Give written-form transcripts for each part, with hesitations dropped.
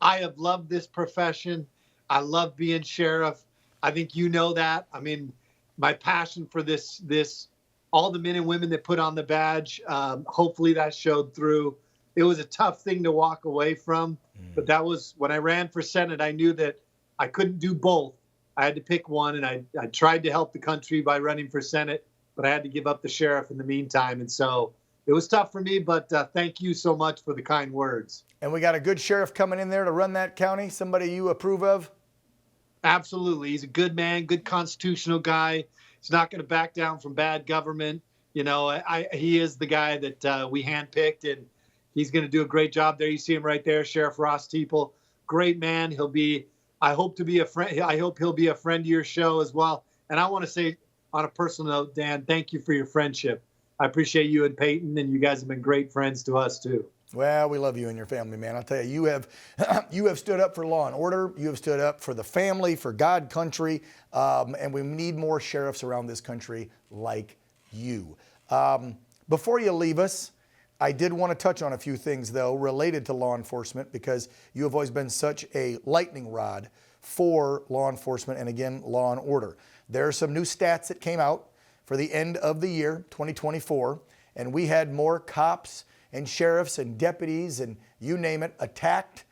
I have loved this profession. I love being sheriff. I think you know that. I mean, my passion for this, all the men and women that put on the badge, hopefully that showed through. It was a tough thing to walk away from, but that was when I ran for Senate. I knew that I couldn't do both. I had to pick one, and I tried to help the country by running for Senate, but I had to give up the sheriff in the meantime. And so it was tough for me, but thank you so much for the kind words. And we got a good sheriff coming in there to run that county, somebody you approve of? Absolutely. He's a good man, good constitutional guy. He's not going to back down from bad government. You know, he is the guy that we handpicked, and he's going to do a great job there. You see him right there, Sheriff Ross Teeple. Great man. I hope he'll be a friend to your show as well. And I want to say on a personal note, Dan, thank you for your friendship. I appreciate you and Peyton, and you guys have been great friends to us too. Well, we love you and your family, man. I'll tell you, you have stood up for law and order. You have stood up for the family, for God, country, and we need more sheriffs around this country like you. Before you leave us, I did want to touch on a few things, though, related to law enforcement, because you have always been such a lightning rod for law enforcement and, again, law and order. There are some new stats that came out for the end of the year, 2024, and we had more cops and sheriffs and deputies and you name it attacked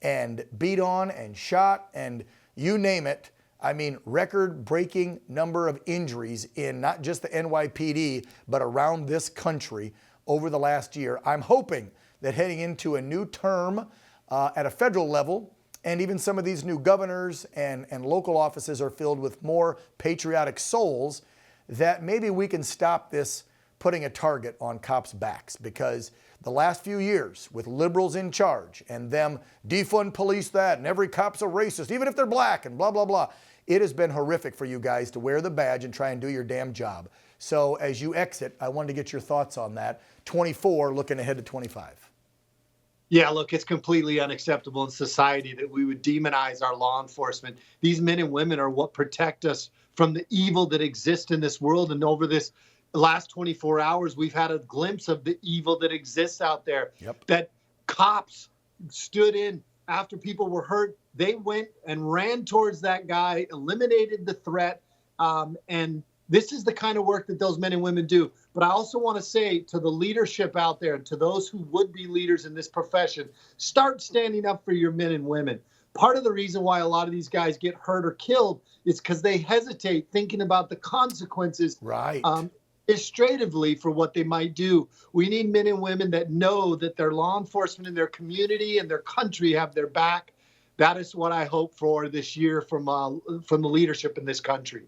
and beat on and shot and you name it. I mean, record-breaking number of injuries in not just the NYPD, but around this country over the last year. I'm hoping that heading into a new term at a federal level, and even some of these new governors and local offices are filled with more patriotic souls, that maybe we can stop this putting a target on cops' backs, because the last few years with liberals in charge and them defund police that and every cop's a racist, even if they're black and blah, blah, blah. It has been horrific for you guys to wear the badge and try and do your damn job. So as you exit, I wanted to get your thoughts on that. 24, looking ahead to 25. Yeah, look, it's completely unacceptable in society that we would demonize our law enforcement. These men and women are what protect us from the evil that exists in this world. And over this last 24 hours, we've had a glimpse of the evil that exists out there. Yep. That cops stood in after people were hurt. They went and ran towards that guy, eliminated the threat. And this is the kind of work that those men and women do. But I also want to say to the leadership out there, to those who would be leaders in this profession, start standing up for your men and women. Part of the reason why a lot of these guys get hurt or killed is because they hesitate thinking about the consequences. Right. Administratively for what they might do. We need men and women that know that their law enforcement in their community and their country have their back. That is what I hope for this year from the leadership in this country.